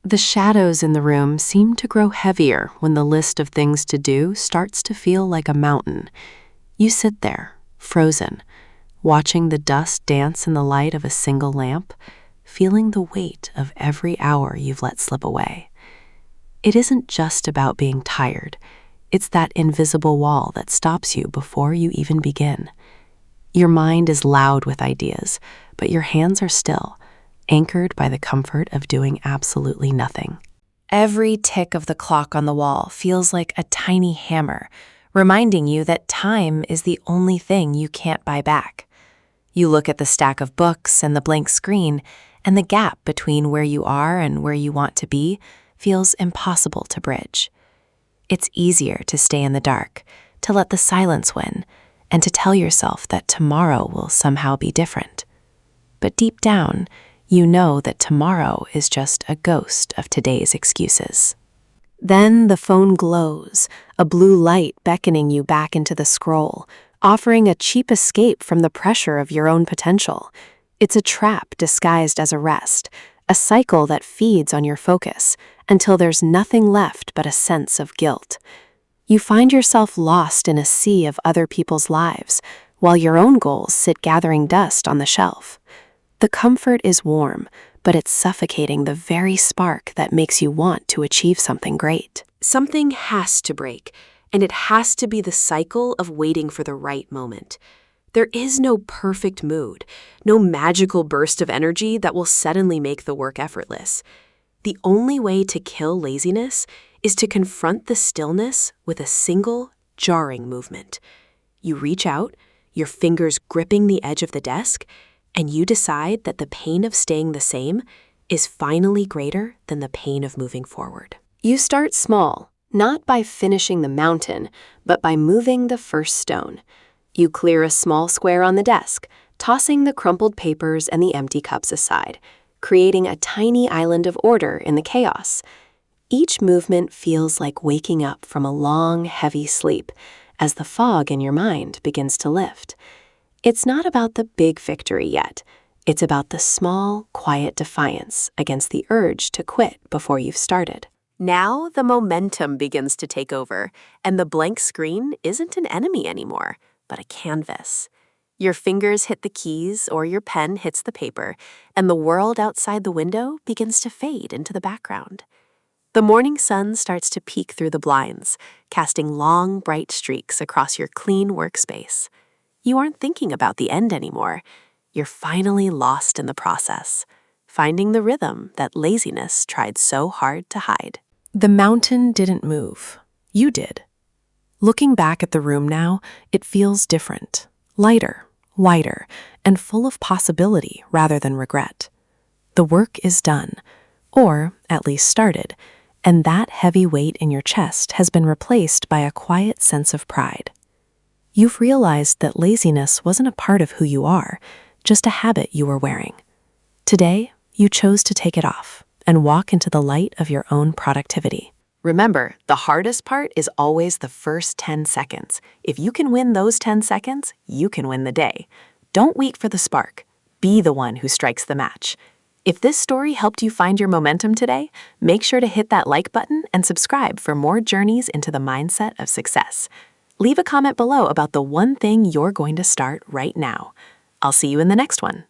The shadows in the room seem to grow heavier when the list of things to do starts to feel like a mountain. You sit there, frozen, watching the dust dance in the light of a single lamp, feeling the weight of every hour you've let slip away. It isn't just about being tired. It's that invisible wall that stops you before you even begin. Your mind is loud with ideas, but your hands are still, anchored by the comfort of doing absolutely nothing. Every tick of the clock on the wall feels like a tiny hammer, reminding you that time is the only thing you can't buy back. You look at the stack of books and the blank screen, and the gap between where you are and where you want to be feels impossible to bridge. It's easier to stay in the dark, to let the silence win, and to tell yourself that tomorrow will somehow be different. But deep down, you know that tomorrow is just a ghost of today's excuses. Then the phone glows, a blue light beckoning you back into the scroll, offering a cheap escape from the pressure of your own potential. It's a trap disguised as a rest, a cycle that feeds on your focus until there's nothing left but a sense of guilt. You find yourself lost in a sea of other people's lives, while your own goals sit gathering dust on the shelf. The comfort is warm, but it's suffocating the very spark that makes you want to achieve something great. Something has to break, and it has to be the cycle of waiting for the right moment. There is no perfect mood, no magical burst of energy that will suddenly make the work effortless. The only way to kill laziness is to confront the stillness with a single, jarring movement. You reach out, your fingers gripping the edge of the desk, and you decide that the pain of staying the same is finally greater than the pain of moving forward. You start small, not by finishing the mountain, but by moving the first stone. You clear a small square on the desk, tossing the crumpled papers and the empty cups aside, creating a tiny island of order in the chaos. Each movement feels like waking up from a long, heavy sleep as the fog in your mind begins to lift. It's not about the big victory yet. It's about the small, quiet defiance against the urge to quit before you've started. Now the momentum begins to take over, and the blank screen isn't an enemy anymore, but a canvas. Your fingers hit the keys or your pen hits the paper, and the world outside the window begins to fade into the background. The morning sun starts to peek through the blinds, casting long, bright streaks across your clean workspace. You aren't thinking about the end anymore. You're finally lost in the process, finding the rhythm that laziness tried so hard to hide. The mountain didn't move. You did. Looking back at the room now, it feels different, lighter, wider, and full of possibility rather than regret. The work is done, or at least started, and that heavy weight in your chest has been replaced by a quiet sense of pride. You've realized that laziness wasn't a part of who you are, just a habit you were wearing. Today, you chose to take it off and walk into the light of your own productivity. Remember, the hardest part is always the first 10 seconds. If you can win those 10 seconds, you can win the day. Don't wait for the spark. Be the one who strikes the match. If this story helped you find your momentum today, make sure to hit that like button and subscribe for more journeys into the mindset of success. Leave a comment below about the one thing you're going to start right now. I'll see you in the next one.